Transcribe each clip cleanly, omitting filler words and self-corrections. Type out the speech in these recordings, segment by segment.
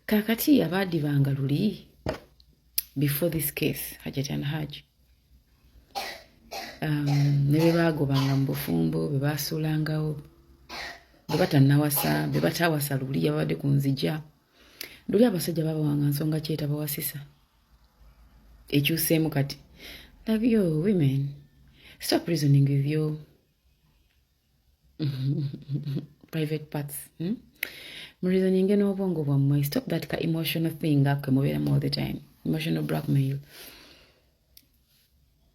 Kakati abaddi banga luli before this case Hajat and Haj ne bebagobanga mu bufumbo bebasuulangawo bebatannawasa bebatawasa luli yabadde ku nzija luli abasajja babawanga nsonga ki etabawasisa ekyuseemu kati love you women stop reasoning with your private parts reasoning n'obwongo bwammwe stop that ka emotional thing akwe mubeeramu all the time emotional blackmail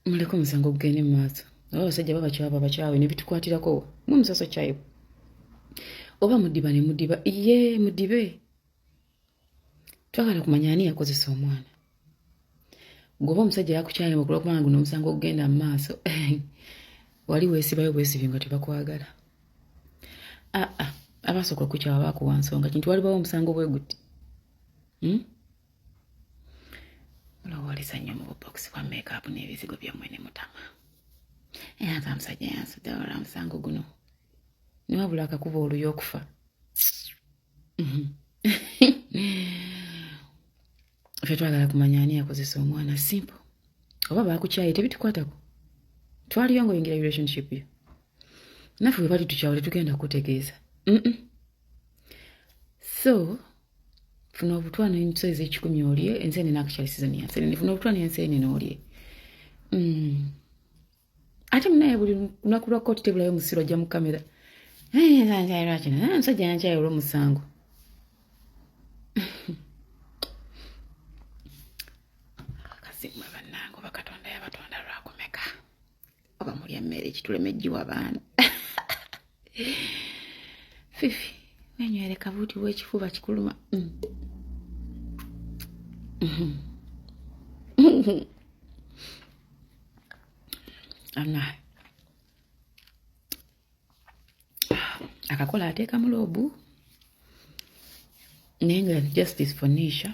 muleko musango gugende mu maaso abasajja babakyawe ne bitukwatirako mu musaso kyayo oba mudiba ne mudiba iye mudibe twagala kumanya ani yakozesa omwana goba omusajja yakukyaye mu kulokubanga guno omusango ogenda mu maaso wali weesibayo bwesibi nga tebakwagala abasooka okukyawa bakuwa nsonga kintu walibawo omusango bwe guti olowoleza nnyo mu bubokisi bwa makeup n'ebizigo byammwe ne mutama ate omusajja yansudde olwa musango guno niwabula akakuba oluyo okufa ffe twagala kumanya ani yakozesa omwana simple oba bakukyaye tebitukwatako twaliyo ng'oyingira relationship yo naffe bwe bali tukyawo tetugenda kutegeeza so funa obutwana ensozi ekikumi olye ensene nakukyali season ya ensene funa obutwana ensene n'olye ate munaye buli lunaku lwa kooti tebulayo musiro ajja mu kamera nsajja yankyaye olw'omusango akasimwe bannange oba katonda yabatonda lwakumeka oba mulya emmere ekitulemejjiwa abaana fifi wenywere kabuuti w'ekifuba kikuluma akakola ateekamu loobu naye nga justice for Nisha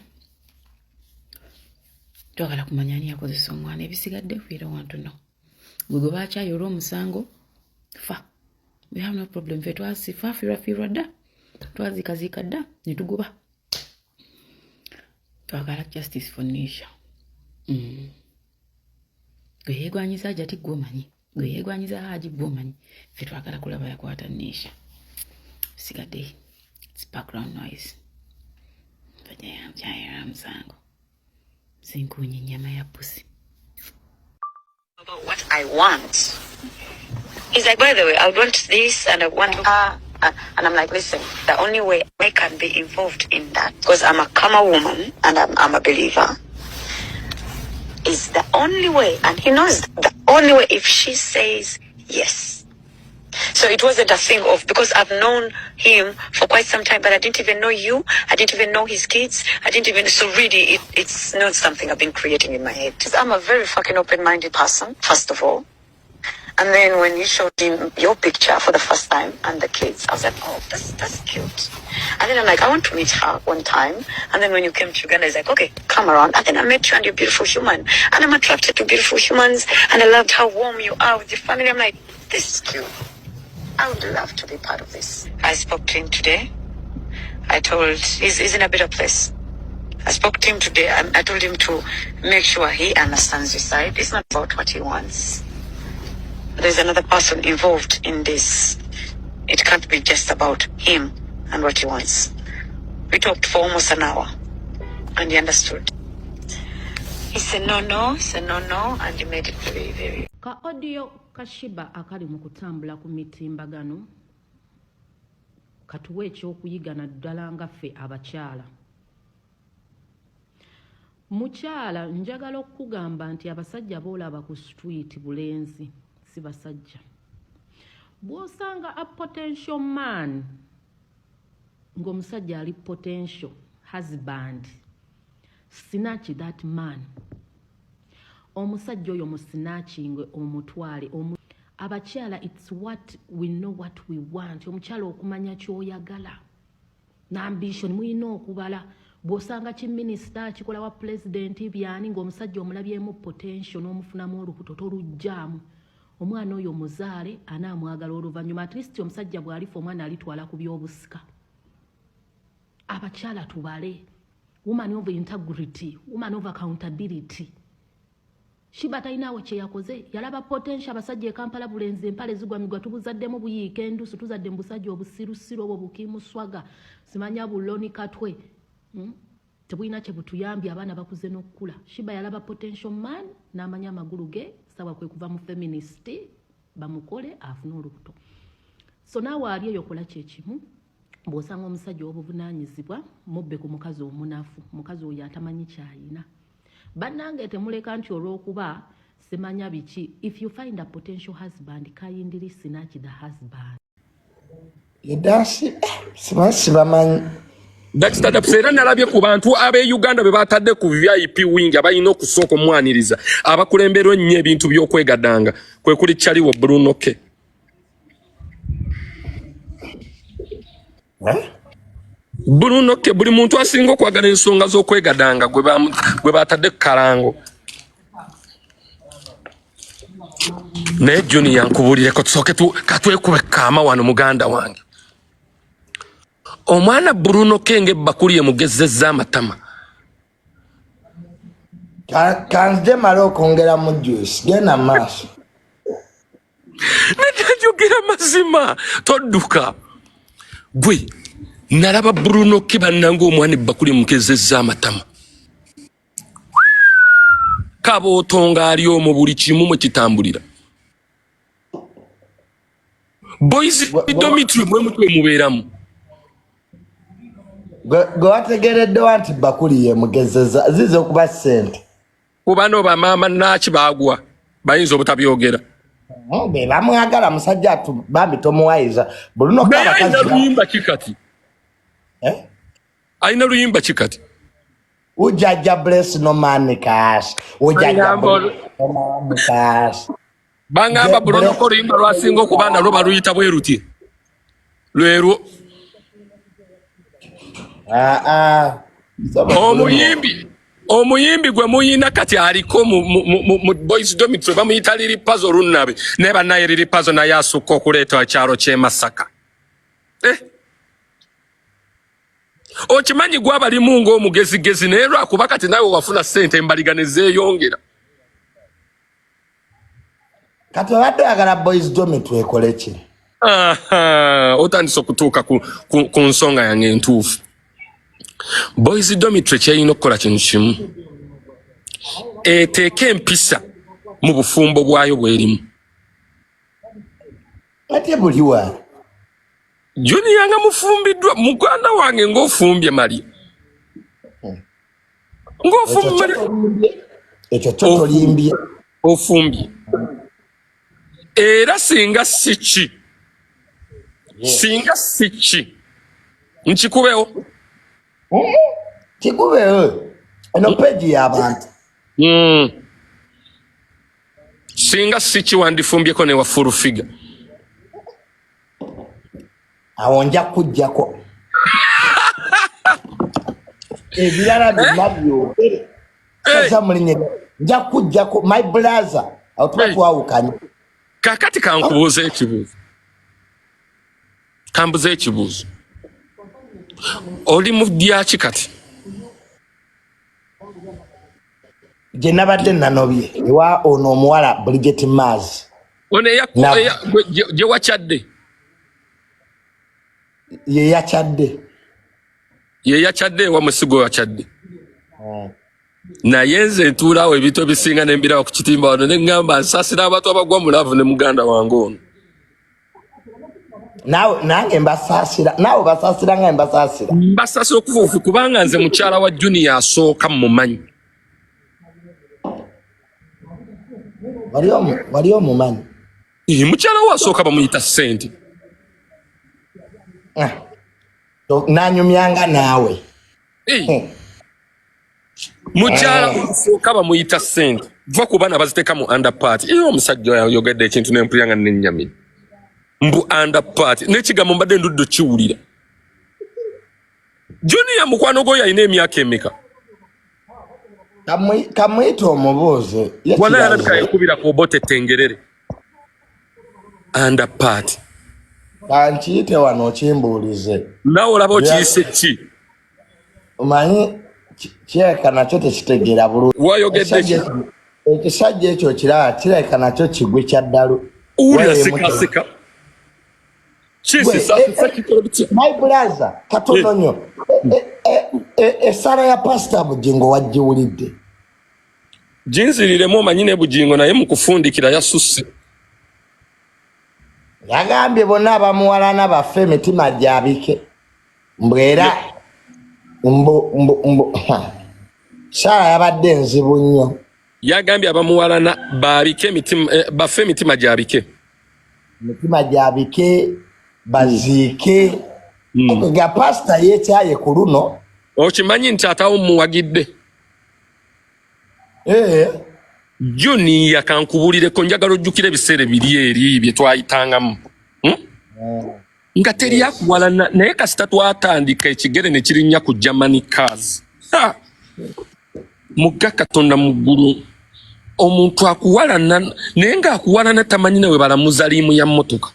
twagala kumanya ani yakozesa omwana ebisigadde we don't want to know gwe baakyayo olw'omusango fa we have no problem fe twasifa fiirwa dda twazikaziika dda ne tugoba twagala justice for Nisha gwe yeegwanyiza Hajati gwe omanyi gwe yeegwanyiza Haji gwe omanyi ffe twagala kulaba yakwata Nisha bisigadde it's background noise Jaya Musango. Sinkunyi nyama ya pussy. About what I want. He's like, by the way, I want this and I want and I'm like, listen, the only way I can be involved in that, because I'm a karma woman and I'm a believer, is the only way, and he knows the only way if she says yes. So it wasn't a thing of, because I've known him for quite some time, but I didn't even know you. I didn't even know his kids. I didn't even, so really, it's not something I've been creating in my head. I'm a very fucking open-minded person, first of all. And then when you showed him your picture for the first time and the kids, I was like, oh, that's cute. And then I'm like, I want to meet her one time. And then when you came to Uganda, he's like, okay, come around. And then I met you and you're a beautiful human. And I'm attracted to beautiful humans. And I loved how warm you are with your family. I'm like, this is cute. I would love to be part of this. I spoke to him today. I told, he's in a better place. I spoke to him today. I told him to make sure he understands your side. It's not about what he wants. There's another person involved in this. It can't be just about him and what he wants. We talked for almost an hour and he understood. He said no, and he made it very, very. Ka audio kashiba akali mu kutambula ku mitimbagano katuwe ekyokuyiga naddala nga ffe abakyala. Mukyala njagala okugamba nti abasajja boolaba ku street bulenzi si basajja. Bw'osanga a potential man ng'omusajja ali potential husband, snatch that man. Omusajja oyo musinachingwe omutwale abakyala, it's what we know what we want. Omukyala okumanya kyoyagala n'ambition muyina okubala. Bw'osanga ki minisita kikola wa president byani ng'omusajja omulabyemu potential n'omufunamu olubuto tolujjaamu. Omwana oyo muzaale anaamwagala oluvannyuma, at least omusajja bw'alifa omwana alitwala ku by'obusika. Abakyala tubale woman of integrity, woman of accountability. Shiba talinawo kye yakoze yalaba potential abasajja Kampala bulenzi empale zigwa migwa tubuzaddemu buyiike endusu tuzadde mbusajja obusirusiru obwo bukimu swaga simanya buloni katwe tebulina kye butuyambye abaana bakuze n'okukula. Shiba yalaba potential man n'amanya amagulu ge sawa kwe kuva mu feminist bamukole afuna olubuto. So naawe ali eyo kola kyekimu bw'osanga omusajja w'obuvunaanyizibwa mubbe ku mukazi omunafu mukazi oyo atamanyi kyayina. Bannange temuleka nti olw'okuba semanya biki. If you find a potential husband kindly snatch the husband. Yedasi sibamanyi. Dakita tapsera nalabye ku bantu abe Uganda be batadde ku VIP wing abayina okusooka omwaniriza abakulemberwa nnyo ebintu by'okwegadanga kwe kuli Chaliwo Bruno K. Bruno K buli muntu asinga okwagala ensonga z'okwegadanga gwe batadde ku kalango. Naye Junior nkubulire ko tusooke katwekube kaama wano muganda wange. Omwana Bruno Kenge bakuli emugezezza amatama. Kanze malo kongera mu juice gena maaso. Najogera mazima todduka. Gwe nalaba Bruno Ke bannanga omwana bakuli mugezezza amatama. Kabootonga ali omu buli kimu mwe kitambulira. Boys Dimitri mwe mutwe mubeeramu. Go ategeredde nti bakuli ye mugezeza zize okuba sente. Kubano ba mama nachi bagwa bayinza obutabyogera. Be bamwagala musajja atu bambi tomuwaiza. Bruno kaba kazi. Luyimba kikati. Aina luyimba kikati. Ujaja bless no man cash. Ujaja no man cash. Bangamba Bruno ko luyimba lwasinga okubana lwo baluyita bweruti. Lwero. Omuyimbi gwe muyina kati aliko mu Boys Dormitory bamuyita liri puzzle runnabe neba naye liri puzzle na yasuka okuleeta kyaro kye Masaka. Okimanyi gwa bali mungo omugezigezi naye lwakuba kati nawe wafuna sente embaliganize eyongera. Kati wadde agala Boys Dormitory ekole ki? Otandise okutuuka ku nsonga yange entuufu. Boys Dormitory kyeyina okukola kintu kimu. Eteeka empisa mu bufumbo bwayo bwerimu. Ate buliwa. Junior nga mufumbiddwa muganda wange ng'ofumbye mali. Ng'ofumbye mali. Ekyo kyotolimbye. Ofumbye. Era singa siki. Singa siki. Nkikubeho. Kikubeho. Eno peji y'abantu. Singa siki wandifumbyeko ne wa full figure. Awo nja kujjako. Ebirala byabyo. Sasa mulinye nja kujjako my brother. Awutwawukanye. Kakati kankubuuza ekibuuzo. Kambuza ekibuuzo. Oli mu dyaki kati? Gye nabadde nanobye ewa ono omuwala Bridget Maz. Ono gye wakyadde? Ye yakyadde. Ye yakyadde ewa musigo wakyadde. Naye nze ntuulaawo ebintu ebisinga n'embirawo ku kitimba wano ne ngamba nsaasira abantu abagwa mu laavu ne muganda wange ono. Nange mbasaasira. Naawe basaasira nga mbasaasira. Mbasaasira okufuufu kubanga nze mukyala wa Junior asooka mumanyi. Wali omumanyi? Mukyala we asooka bamuyita ssente. Nanyumyanga naawe. Mukyala asooka bamuyita ssente. Va ku baana baziteeka mu underpart. Omusajja yayogedde ekintu n'empulira nga n'ennyamira. Mbu underpart. N'ekigambo mbadde ndudde kiwulira. Junior mukwano gwe yalina emyaka emeka? Kamuyita omubuuze. Wana yalabika yakubira ku obote tengerere. Underpart. Kankiyite wano okimbuulize. Naawe olaba okiyise ki? Omanyi kirabika nakyo tekitegeera bulungi. Wayogedde ki? Ekisajja ekyo kiraba kirabika nakyo kigwe kya ddalu. Owulira sekaseka. My brother, katono nnyo. Essala ya Pastor Bugingo wagiwulidde? Ginziriremu omanyi ne Bugingo naye mu kufundikira yasusse. Yagambye bonna abamuwalana baffe emitima gyabike. Mbwera Sara yabadde nzibu nnyo. Yagambye abamuwalana babike emitima baffe emitima gyabike. Emitima gyabike baziike. Nga Pastor yeekyaye ku luno. Okimanyi nti atawo muwagidde. Junior kankubulireko njagala ojjukira ebiseera biri eri bye twayitangamu. Nga teri yakuwalana naye kasita twatandika ekigere ne kirinnya ku Germany cars. Mugga Katonda mu ggulu omuntu akuwalana naye ng'akuwalana tamanyi nawe balamuza liimu ya mmotoka.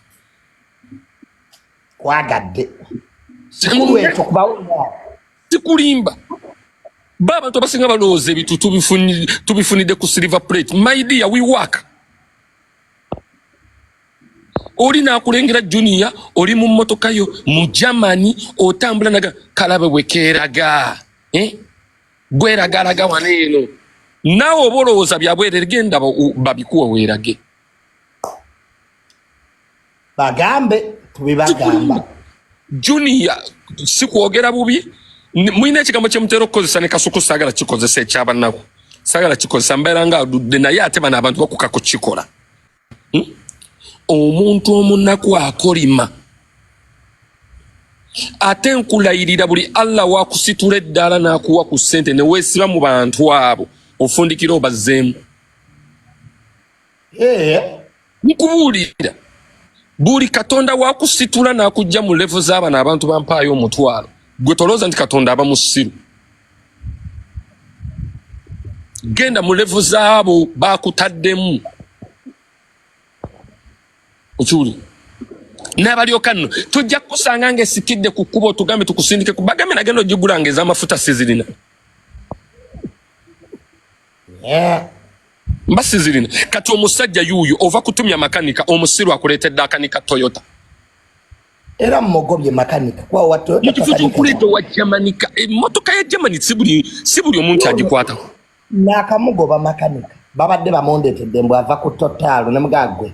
Kwagadde. Sikulimba. Baba tobasinga balooza ebitu tubifunidde ku silver plate. My dear, we work. Oli naakulengera Junior, oli mu mmotoka yo mu Germany otambula naga kalabe bwe keeraga. Bweragalaga wano eno. Naawe oba olowooza byabwerere genda babikuwa weerage. Bagambe tubibagamba. Junior si kwogera bubi. Mwine ekigambo kye mutera okukozesa ne kasuku saagala kikozesa ekyabannako. Saagala kikozesa mbeera nga adudde naye ate bano abantu bakuka kukikola. Omuntu omunaku akolima. Ate nkulayirira buli Allah wakusitula eddaala n'akuwa ku ssente ne weesiba mu bantu abo ofundikira obazzeemu. Nkubuulira buli Katonda wakusitula n'akujja mu levo z'abano abantu bampaayo omutwalo. Gwe tolooza nti Katonda aba musiru. Genda mu levo z'abo baakutaddemu. Okiwulira? N'abalyoka nno tujja kukusanga ng'esikidde ku kkubo tugambe tukusindike ku bagambe nagenda ogigula ng'ez'amafuta sizirina. Mba sizirina. Kati omusajja yuuyo ova kutumya makanika omusiru akuleetedde akanika Toyota. Era mmogobye makanika kwa watu Nikifutu kuleeta wa Jamanika emmotoka ya Germany si buli omuntu agikwatako. Nakamugoba makanika babadde bamondeetedde mbw ava ku Total ne mugagwe.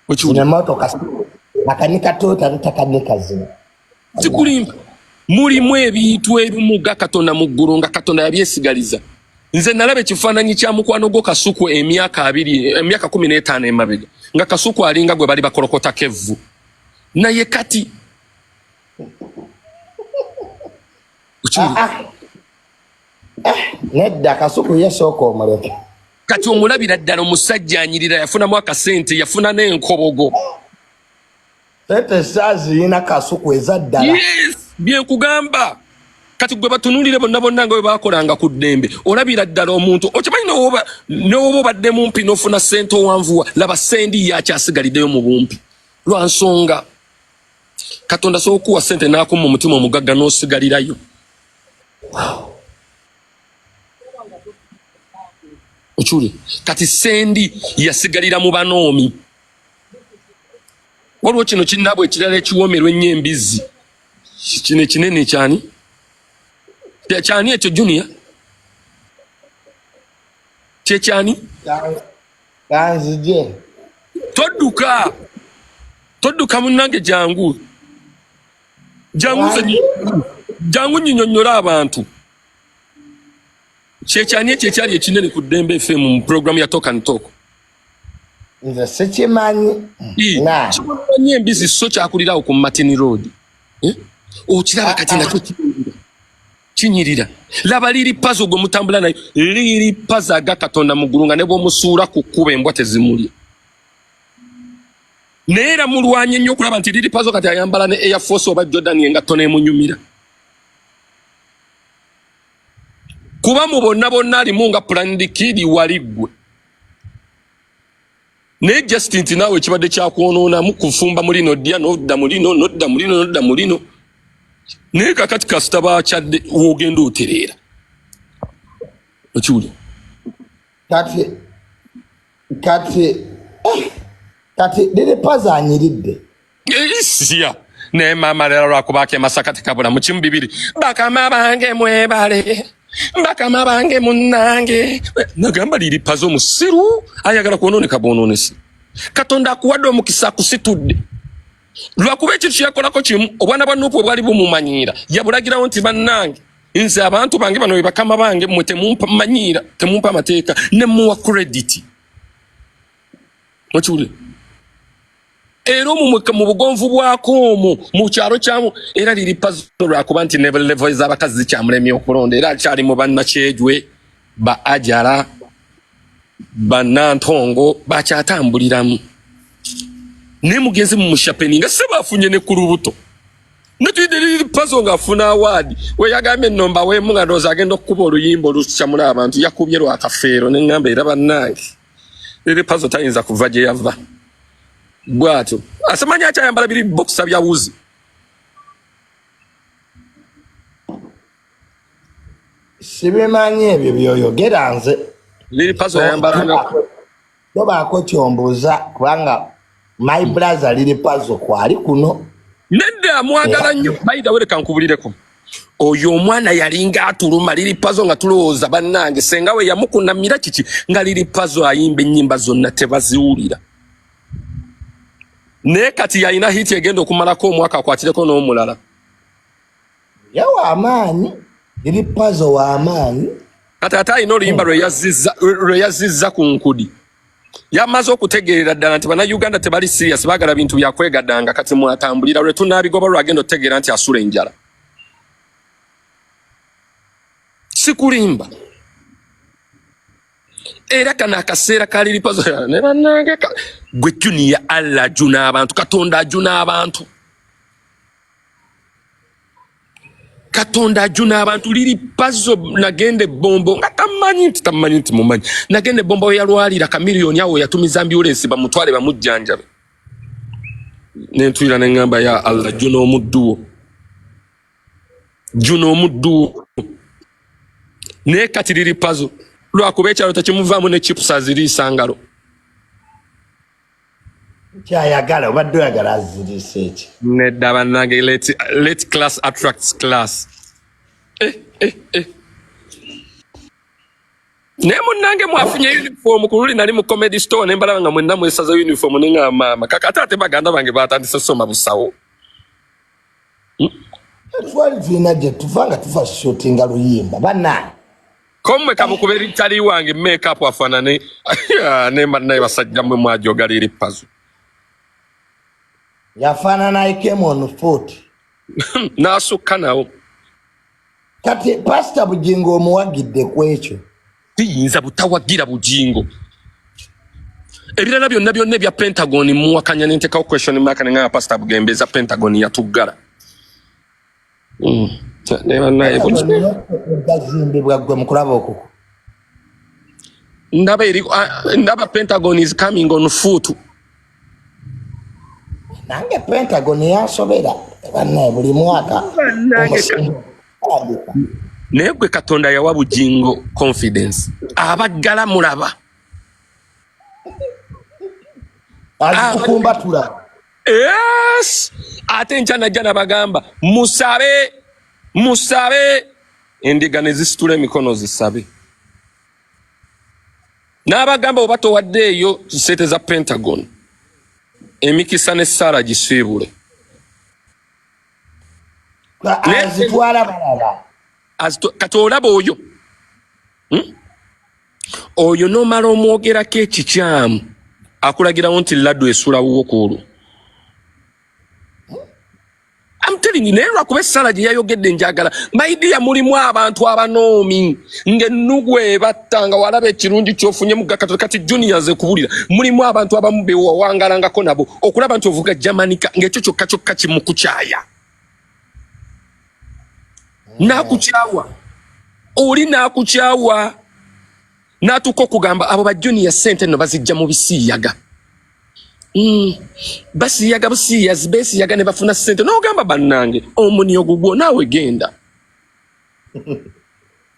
Okiwulira mmotoka makanika Toyota ntakanika zino. Sikulimba mulimu ebintu ebimu ga Katonda mu ggulu nga Katonda yabyesigaliza. Nze nalaba ekifaananyi kya mukwano gwo Kasuku emyaka 15 emabega nga Kasuku alinga gwe bali bakolokota kevvu. Naye kati nedda Kasuku yesooka omuleke. Kati omulabira ddala omusajja anyirira yafunamu akasente yafuna n'enkobogo. Sente zaziyina Kasuku ezaddala. Yes, byenkugamba. Kati gwe batunuulire bonna nga bwe baakolanga ku ddembe olabira ddala omuntu okimanyi n'oba obadde mumpi n'ofuna ssente owanvuwa laba sendi yakyasigaliddeyo mu bumpi lwa nsonga Katonda sokuwa ssente n'akuma omutima omugagga n'osigalirayo. Okiwulira? Kati sendi yasigalira mu banoomi. Waliwo kino kinnaabwe ekirala ekiwoomerwa ennyo embizzi. Kino ekinene kyani? Kyani ekyo Junior? Kyani? Kanzije. Todduka munnange jangu. Jangu nnyonnyola abantu. Kyani ekyo ekyali ekinene ku Ddembe FM mu programu ya Talk and Talk. Nze sikimanyi. Kimanyi embizzi so kyakulirawo ku Martin Road. Okiraba kati nakyo kinyirira. Laba liri pazo gwe mutambula nayo liri paza aga Katonda mu ggulu nga ne bw'omusuula ku kkuba embwa tezimulya. Naye era mulwanye nnyo okulaba nti liri pazo kati ayambala ne Air Force oba Jordan engatto n'emunyumira. Kuba mu bonna alimu nga Planned Kid wali ggwe. Naye just nti naawe ekibadde kyakwonoonamu kufumba mu lino ddya n'odda mu lino. Naye kakati kasita baakyadde w'ogenda otereera. Ochuli. Kati lili paza anyiridde. Siya. Ne mama lero lwakubake masakati kabula mu kimu bibiri. Bakama bange mwebale. Bakama bange munnange. Nagamba lili pazo musiru. Ayagala kuononeka bononesi. Katonda akuwadde omukisa akusitudde. Lwakuba ekyo kyakolako kimu obwana bwa Nuupu bwali bumumanyira yabulagirawo nti bannange nze abantu bange bano bakama bange mmwe temumpa manyira temumpa amateeka ne muwa credit okiwulira era mu bugonvu bwako omwo mu kyalo kyamu era liri pazo lwakuba nti level ez'abakazi zikyamulemye okulonda era akyali mu bannakyejwe ba Ajara bannantongo bakyatambuliramu ne mugenzi mu mushapeni nga seba afunye ne ku lubuto netuyidde pazo nga afuna award we yagambe nomba we munga ndoza agenda okukuba oluyimba olukyamula abantu yakubye lwakafeero ne ngamba era bannange liri pazo tayinza kuva gye yava bwatyo asemanya akyayambala biri boxa bya wuzi sibimanyi ebyo byoyogera nze liri pazo yayambala tobaako kyombuuza kubanga my brother lili pazo kwali kuno nedda mwagala nnyo bayida wereka nkubulireko oyo omwana yalinga atuluma liri pazo nga tulowooza bannange senga we yamukunamira kiki nga liri pazo ayimba ennyimba zonna tebaziwulira naye kati yalina hiti egenda okumalako omwaka akwatireko n'omulala yawa amaanyi liri pazo wa amaanyi kati ate alina oluyimba lwe yazizza ku nkudi yamaze okutegeerera ddala nti bannayuganda tebali serious baagala bintu byakwegaddanga kati mwatambulira lwe tunaabigoba lwagenda otegeera nti asula enjala sikulimba era kana akaseera kaliri pazo ne bannange gwe juniya Allah ajuna abantu katonda ajuna abantu katonda ajuna abantu liri pazo nagende bombo nga tamanyi nti mumanyi nagende bombo we yalwalira kamiliyoni awo yatumiza ambulance bamutwale bamujjanjabe nentwira nengamba ya Allah juno omudduwo ne kati liri pazo lwakuba ekyalo tekimuvaamu ne chips aziriisa ngalo kyayagala obadde oyagala aziriisa eki nedda bannange let class attracts class naye munnange mwafunye uniform ku luli nali mu comedy store ne mbalaba nga mwenna mwesaza uniform ne nga maama kakati ate baganda bange batandise soma busawo twali tulina gye tuva nga tuva shootinga luyimba bannange komwe kamukube litali wange make-up afanane nemba naye basajja mwe mwajoga liri pazo yafaanana I came on foot nasukka nawo kati pastor Bujingo omuwagidde ku ekyo tiyinza butawagira Bujingo ebirala byonna ebya Pentagon muwakanya nentekawo question mark nga pastor Bugembeza Pentagon yatuggala neba naye gazimbibwa gwe mukulaba okuko ndaba Pentagon is coming on foot nange Pentagon yasobera bannaye buli mwaka naye gwe Katonda yawa Bujingo confidence abaggala mulaba azikukumbatula yes ate njana jana bagamba musabe endiga ne zisitula emikono zisabe n'abagamba oba towaddeeyo sente za Pentagon emikisa ne Sara gisiibule azitwala balaba kati olaba oyo nomala omwogerako ekikyamu akulagirawo nti laddu esulawo okulu I'm telling you, naye lwakuba essala gye yayogedde njagala maidiya mulimu abantu abanoomi ng'ennugu ebattanga walaba ekirungi ky'ofunye mu gakato kati junior ze kubulira mulimu abantu abamu bewawangalangako nabo okulaba nti ovuga jamanika ng'ekyo kyokka kimukukyaya nakukyawa oli nakukyawa natuka okugamba abo ba junior sente no bazijja mu bisiyaga basiyaga busiyazi besiyaga ne bafuna sente n'ogamba bannange omunio gugwo naawe genda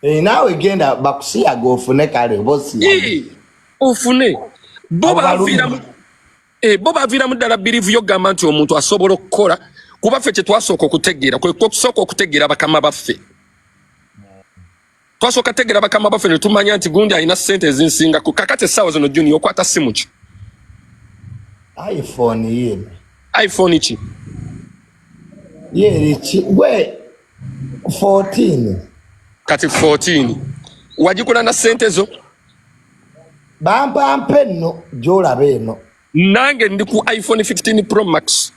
Nawe genda bakusiya gofune kale bosi. Ofune. Boba vira mudala believe yo gamba nti omuntu asobola okukola kuba ffe kyetwasooka okutegeera kwe kusooka okutegeera bakama baffe. Twasooka tegeera bakama baffe ne tumanya nti gundi alina ssente ezinsinga ku kakati essaawa zino Junior okwata simu ki? iPhone ye. iPhone ki? Ye ki gwe 14. Kati 14. Wagikola na ssente zo? Bampa nno gy'olaba eno. Nange ndi ku iPhone 15 Pro Max.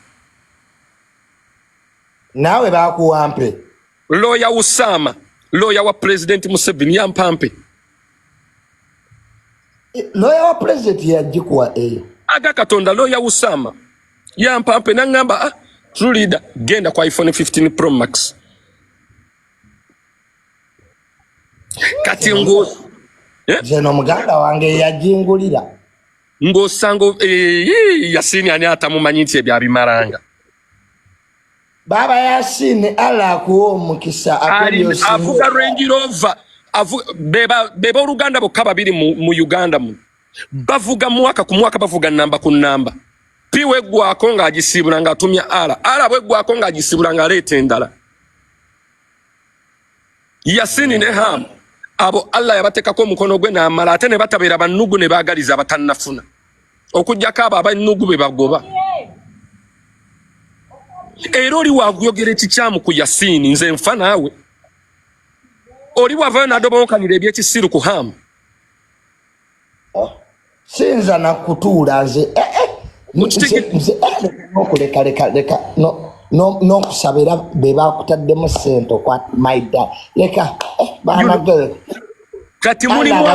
Nawe bakuwampe. Lawyer Usama, lawyer wa President Museveni yampampe. Lawyer wa President yagikuwa eyo. Aga Katonda lawyer Usama yampampe nangamba true leader genda kwa iPhone 15 Pro Max. Kati ngo Zeno muganda wange yajingulira. Ngo sango Yasini ani atamumanyi nti ebya bimaranga. Baba Yasini ala kuwa omukisa akulyo avuga Range Rover beba Oluganda bokka babiri mu Uganda mu bavuga mwaka ku mwaka bavuga namba ku namba piwe gwako nga agisibula nga atumya ala bwe gwako nga agisibula nga aleta endala. Yasini ne Ham abo Allah yabatekako omukono gwe n'amala ate ne batabeera bannugu ne baagaliza abatannafuna okujjako abo abannugu be bagoba. Era oli wakuyogera ekikyamu ku Yasini nze nfa naawe. Oli wava n'adobokanira ebyekisiru ku Hamu. Sinza na kutuula nze leka no kusabira be bakutaddemu ssente kwa maida leka banagere. Kati mulimu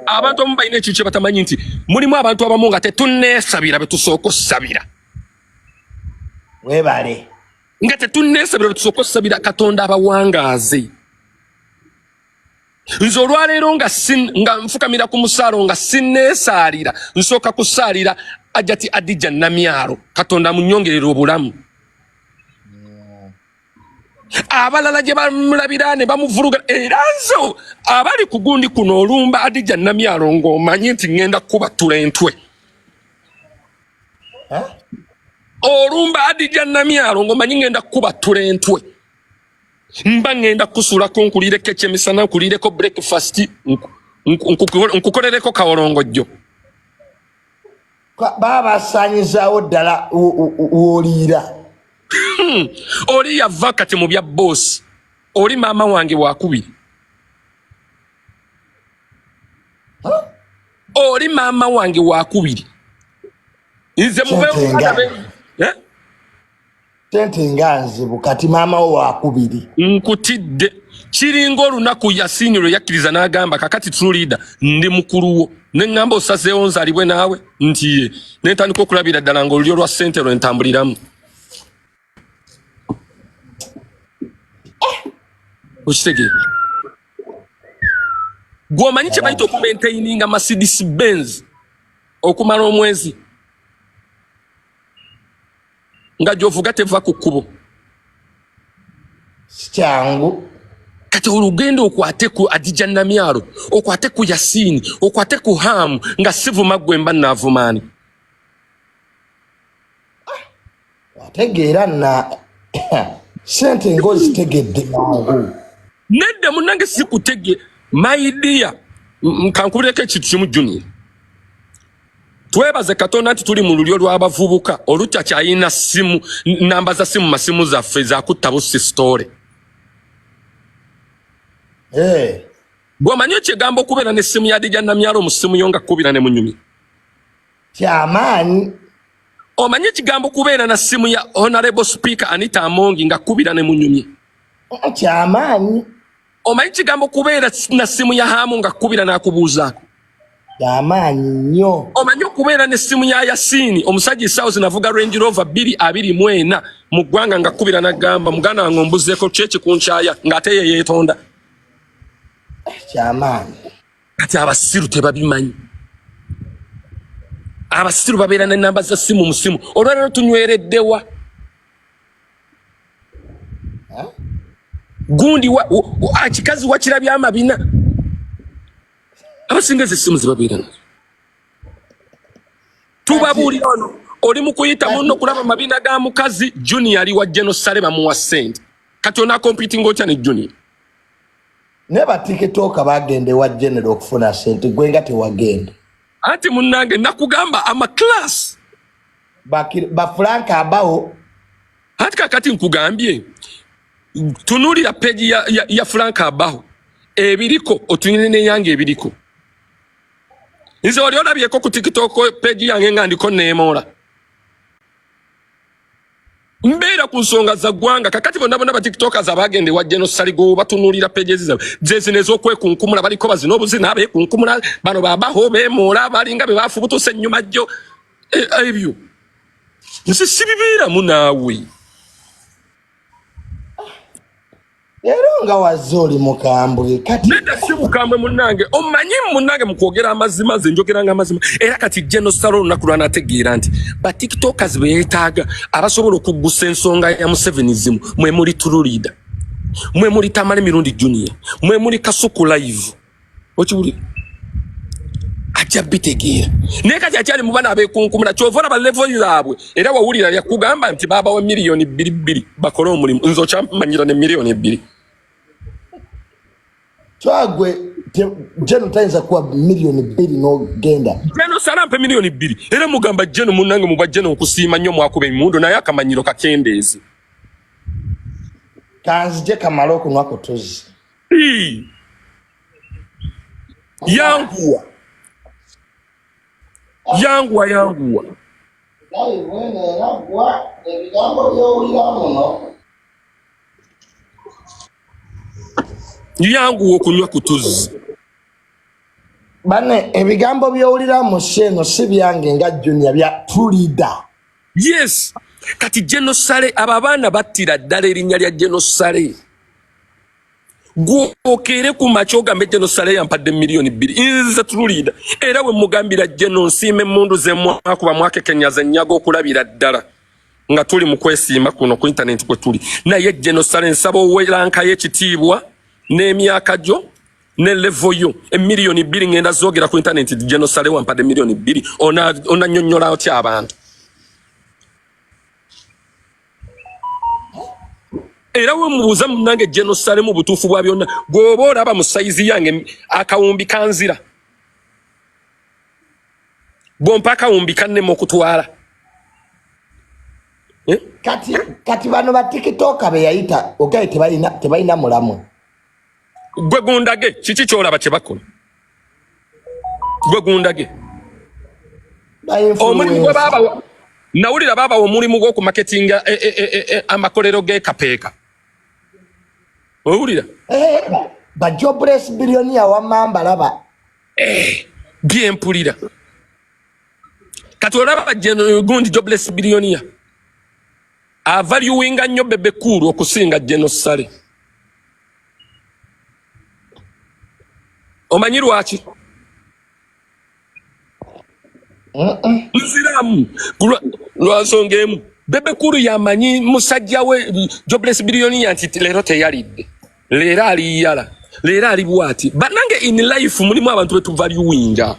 abantu omubayina ekyo kye batamanyi nti mulimu abantu abamu nga tetunneesabira betusooka ossabira. Webale. Nga tetunneesabira betusooka ossabira Katonda abawangaaze. Nze olwaleero nga nfukamira ku musaalo nga sinneesaalira nsooka kusaalira Ajati Adija Namyalo Katonda munnyongerera obulamu. Abalala gye bamulabira ne bamuvuruga era nzo abali ku gundi kuno olumba Adija Namyalo ng'omanyi nti ngenda kubatula entwe. Olumba Adija Namyalo ng'omanyi ngenda kubatula entwe. Mba ngenda kusulako nkulireko ekyemisana nkulireko breakfast nkukolereko kawolongojjo. Baba asaanyizaawo ddala w'oliira. Oli yava kati mu bya boss. Oli maama wange wakubiri. Oli maama wange wakubiri. Nze mubeera Tente nganzibu kati maama wo wakubiri. Nkutidde kiringa olunaku Yasini lwe yakkiriza n'agamba kakati true leader ndi mukulu wo ne ngamba osazeewo nzalibwe naawe nti ye ne ntandika okulabira ddala ng'olulyo lwa ssente lwe ntambuliramu. Okitegeera gw'omanyi kye bayita okumaintaininga Mercedes Benz okumala omwezi nga gy'ovuga teva ku kkubo. Kyangu. Kati olugendo okwate ku Adija Namyalo okwate ku Yasini okwate ku Hamu nga sivuma gwe mba naavumaani. Wategeera na sente ng'ozitegedde mangu. Nedda munnange sikutege my dear nkankubireko ekintu kimu Junior. Twebaze Katonda nti tuli mu lulyo lw'abavubuka olutakyayina simu namba za simu masimu zaffe zakutta busi story. Bw'omanyi ekigambo okubeera n'essimu ya Adija Namyalo mu ssimu yo nga kkubira ne munyumya. Kyamaanyi. Omanyi ekigambo okubeera na ssimu ya Honorable Speaker Anita Amongi nga kkubira ne munyumya. Kyamaanyi. Omanyi ekigambo okubeera na ssimu ya Hamu nga kkubira n'akubuuzaako. Kyamaanyi nnyo. Omanyi okubeera n'essimu ya Yasini omusajja essaawa zinavuga Range Rover 224 mu ggwanga nga kkubira n'agamba muganda wange ombuzeeko kyeki kunkyaya ng'ate ye yeetonda. Kyamaanyi. Kati abasiru tebabimanyi. Abasiru babeera n'ennamba za simu mu simu. Olwaleero tunywereddewa. gundi akikazi wakirabya amabina abasinga zisimu zibabira tubabulira ono oli mukuyita munno kulaba mabina ga mukazi Junior ali wa Genosale bamuwa sente kati ona competing ocha ne Junior ne ba TikTok bagende wa General okufuna sente gwenga te wagende ati munnange nakugamba ama class ba Frank abawo ati kakati nkugambye tunulira page ya Frank abaho ebiriko otunyine ne yange ebiriko nze oli olabyeko ku TikTok page yange ngandiko neemola mbeera ku nsonga za gwanga kakati bonna ba TikTokers abagende wa Genosale go batunulira pages zabe zezinezo okwekunkumula baliko bazina obuzina abekunkumula bano babaho beemola balinga be bafubutuse ennyuma jjo ebyo nse sibibeera munaawe Eronga wazoli mukambwe kati nenda simukambwe munnange omanyi munnange mukwogera amazima nze njogeranga amazima era kati Genosale olunaku lwanategeera nti ba TikTokers beetaaga abasobola okuggusa ensonga ya Musevenism mwe muli Tululida mwe muli Tamale Mirundi Junior mwe muli Kasuku live okiwulira ajja bitegeera naye kati akyali mu bana abeekunkumula kyovora ba level zaabwe era wawulira yakugamba nti baba wa miliyoni 2 bakola omulimu nzo kyamanyira ne miliyoni 2 twagwe Jeno tayinza kuwa miliyoni 2 no genda Genosale ampe miliyoni 2 era mugamba Jeno munnange muba Jeno okusiima nnyo mwakuba emundu naye akamanyiro kakendeezi kanzije kamaloko nwako tuzi yanguwa nawe mwene yanguwa ebigambo by'owuliramu no yanguwa okunywa kutuzi bane ebigambo by'owuliramu sheno si byange nga Junior bya Tulida yes kati Genosale ababaana battira ddala erinnya lya Genosale gwokere ku macho gambe Genosale yampadde miliyoni 2 nze Tululida era we mugambira Geno nsiime mundu ze mwakuba mwakekenyaza ennyago okulabira ddala nga tuli mu kwesiima kuno ku internet kwe tuli naye Genosale nsaba oweranka y'ekitiibwa n'emyaka gyo ne level yo miliyoni 2 ngenda zogera ku internet Genosale wampadde miliyoni 2 ona nnyonnyola otya abantu era we mubuuza munnange Genosale mu butuufu bwa byonna gwoba olaba mu sayizi yange akawumbi kanzira bompa akawumbi kannema okutwala kati bano ba TikTok be yayita okay tebalina mulamu gwe gundage kiki kyolaba kye bakola gwe gundage omulimu gwe baba nawulira baba omulimu gw'oku marketinga amakolero g'ekapeeka owulira ba jobless billionaire wa mamba laba byempulira kati olaba gundi jobless billionaire avaluinga nnyo Bebe Cool okusinga Genosale omanyi lwaki Musiramu lwansonga emu Bebe Cool yamanyi musajja we jobless billionaire nti leero teyalidde leero aliyala leero ali bwati banange in life mulimu abantu betuvaluinga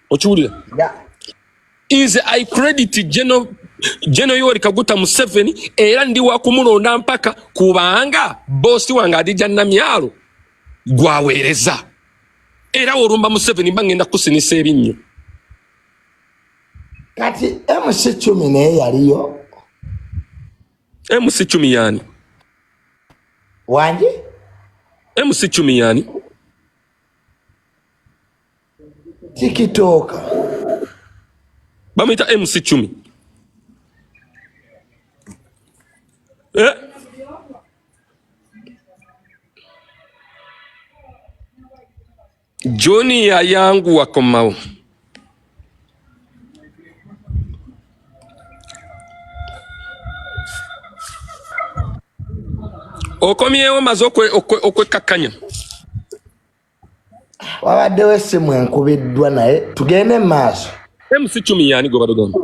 okiwulira is I credit Geno Yoweri Kaguta Museveni era ndi wakumulonda mpaka kubanga bosi wange Adija Namyalo gwaweereza era olumba Museveni bangenda kusinisa ebinnyo kati MC10 naye yaliyo MC10 yani wanji MC10 yani TikTok bamwita MC10 Johnny yangu wakomao okomyewo maze okwekkakkanya wabaddewo essimu enkubiddwa naye tugende maaso MC10 yani gwe badogamba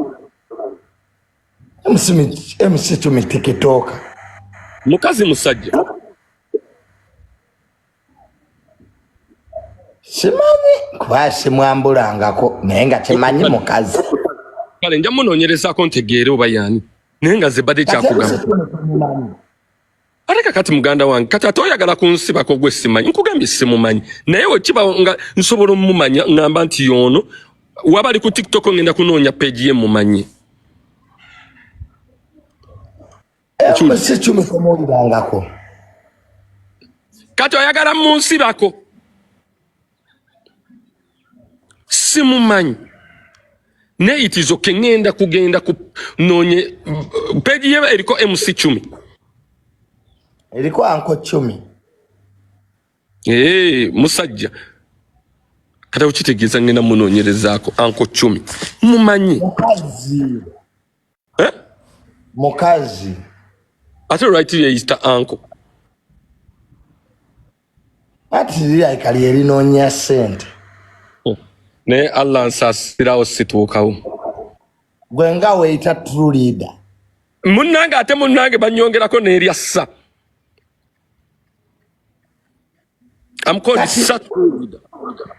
MC10 TikTok mukazi musajja simanyi kuba simwambulangako naye nga temanyi mukazi kale nja munoonyerezako ntegeere oba yaani naye nga ze badde kyakugamba ate kakati muganda wange kati ate oyagala kunsibako gwe simanyi nkugambye simumanyi naye wekiba nga nsobola omumanya ngamba nti yono waba ali ku TikTok ngenda kunoonya peegi ye mumanyi Musicumi kumuwulirangako kati oyagala munsibako simumanyi naye itizo kengenda kugenda kunoonye peegi ye eriko MC10 eriko anko 10 musajja kati ukitegeeza ngenda munoonyerezaako anko 10 mumanyi mukazi ate right yeyita anko ati lirayikali erinoonya ssente naye Allah nsaasirawo situukawo gwe nga weeyita true leader munnange ate munnange banyongerako n'eryassa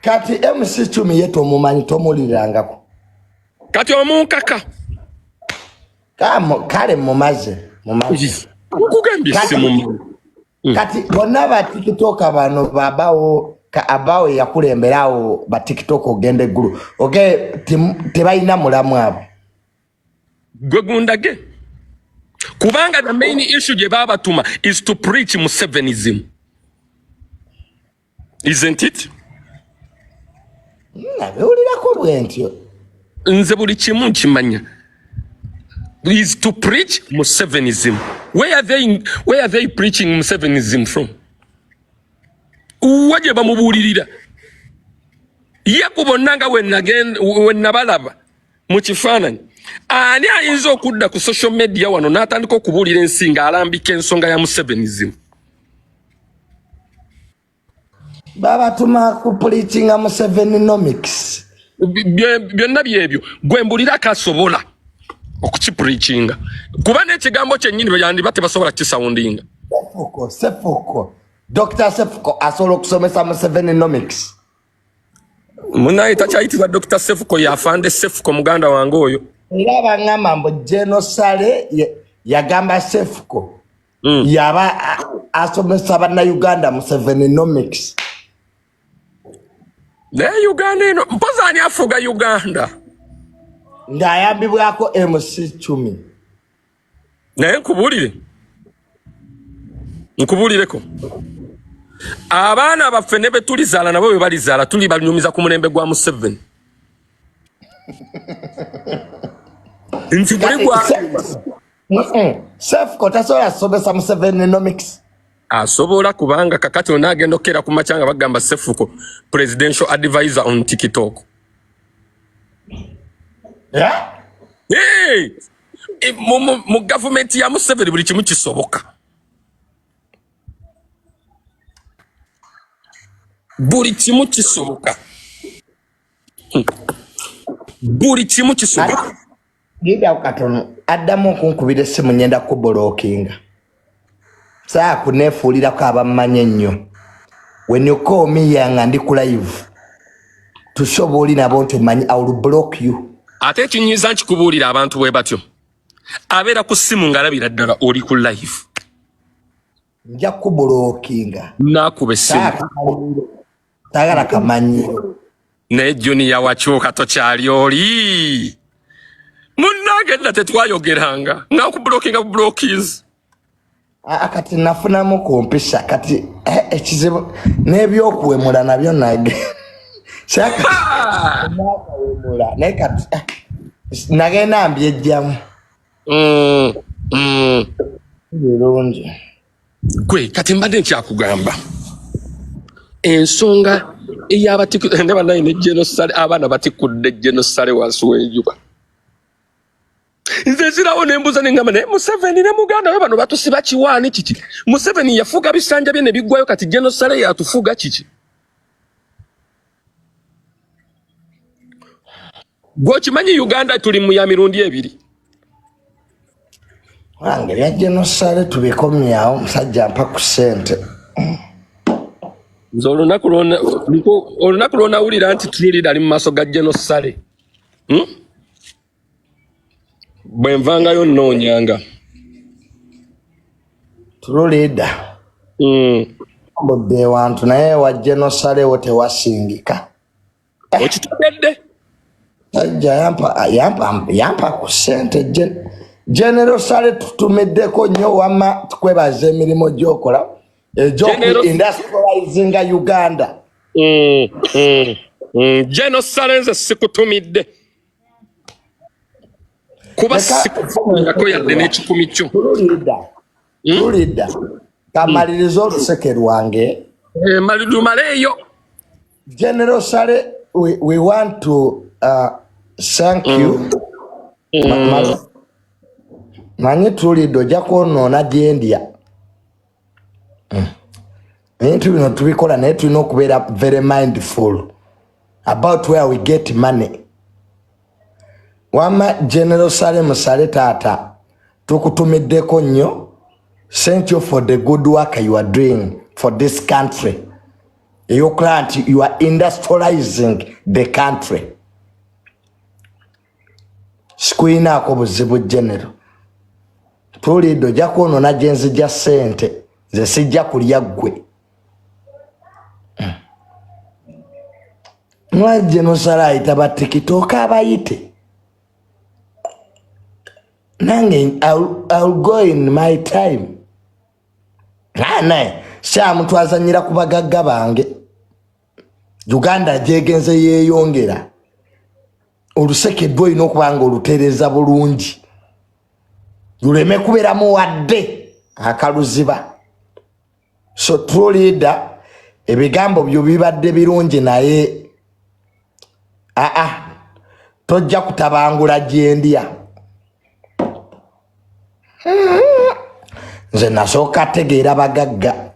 kati MC10 ye tomumanyi tomuwulirangako kati omunkaka kale mumaze nkugambye simumanyi kati bonna ba TikTok bano abawo yakulemberawo ba TikTok ogenda eggulu oge tebalina mulamu abo gwe gundage kubanga the main issue gye baabatuma is to preach Musevenism, isn't it? Nawulirako bwe ntyo nze buli kimu nkimanya is to preach Musevenism. Where are they preaching Musevenism from? Waje bamubuulirira yakubonnanga wennabalaba mu kifaananyi ani ayinza okudda ku social media wano n'atandika okubuulira ensi nga alambika ensonga ya Musevenism? babatuma ku preachinga Musevenomics byonna byebyo gwe mbulira kasobola okukipreachinga kuba n'ekigambo kyennyini bwe yandiba tebasobola kisawundinga. Sefuko Dr. Sefuko asobola okusomesa Musevenomics. Munaye takyayitibwa Dr. Sefuko yafande Sefuko muganda wange oyo. Era bangamba mbu Genosale yagamba Sefuko yaba asomesa bannayuganda Musevenomics. Ne Uganda eno mpoza ani afuga Uganda ng'ayambibwako MC10 naye nkubuulireko abaana baffe ne betulizaala nabo bwe balizaala tuli banyumiza ku mulembe gwa Museveni nti buli gwa Sefuko tasobola asomesa Musevenomics. asobola kubanga kakati onagenda okera ku machanga bagamba Sefuko presidential advisor on TikTok. Mu government ya Museveni buli kimu kisoboka. Buli kimu kisoboka. Buli kimu kisoboka. Gida katono addamu okunkubira essimu nyenda kubolookinga. Saa kuneefuulira ko abammanyi ennyo. When you call me yanga ndi ku live tusoba oli nabo nti manyi I will block you. Ate kinyiza nkikubuulira abantu bwe batyo abeera ku ssimu ng'alabira ddala oli ku live nja kubolookinga naakuba essimu tagala kamanyiro naye Junior wakyuka tokyali oli munnange nna tetwayogeranga ng'akubulookinga bublookies kati nafunamu kumpisa kati ekizibu n'ebyokuwemula nabyo nage nakawemula naye kati nagenda mbyejjamu birungi gwe kati mbadde nkyakugamba ensonga ey'abatikudde bannaye ne Genosale abaana batikudde Genosale wansi w'enjuba nze zirawo nembuuza neŋŋamba naye Museveni ne muganda we bano batusiba kiwaani kiki Museveni yafuga bisanja bye ne biggwayo kati Genosale yatufuga kiki gwe okimanyi Uganda tuli mu ya mirundi ebiri Wange ya genocide tubikomyawo musajja mpa ku ssente. Nze olunaku lwona wulira nti tululira ali mu maaso ga genocide. Bwe nvangayo nnoonyanga. Tululida. Mbudde wantu naye wa genocide wo tewasingika. Okitegedde? Sajja yampa ku ssente General Sale tutumiddeko nnyo wamma tukwebaza emirimu gy'okola industrializing Uganda. General Sale nze sikutumidde. Kuba sikutumidde yadde n'ekikumi kyo. Tulidda. Kamaliriza oluseke lwange. Maleeyo. General Sale, we want to thank you. Manye tulidde ojja kwonoona gyendya. Ebintu bino tubikola naye tulina okubeera very mindful about where we get money. Wama General Sale Musale taata tukutumiddeko nnyo. Thank you for the good work you are doing for this country. You are industrializing the country. Sikuinaako buzibu General. Tulidde ojja kwonoona gye nzija ssente nze sijja kulya ggwe. Mwajje nosala ayita ba TikTok abayite. Nange I'll go in my time. Naye muntu azanyira ku bagagga bange. Uganda gyegenze yeeyongera. Olusekeddwa olina okuba nga olutereeza bulungi. Luleme kubeeramu wadde akaluziba. So true leader, ebigambo byo bibadde birungi naye tojja kutabangula gyendya. Nze nasooka tegeera bagagga.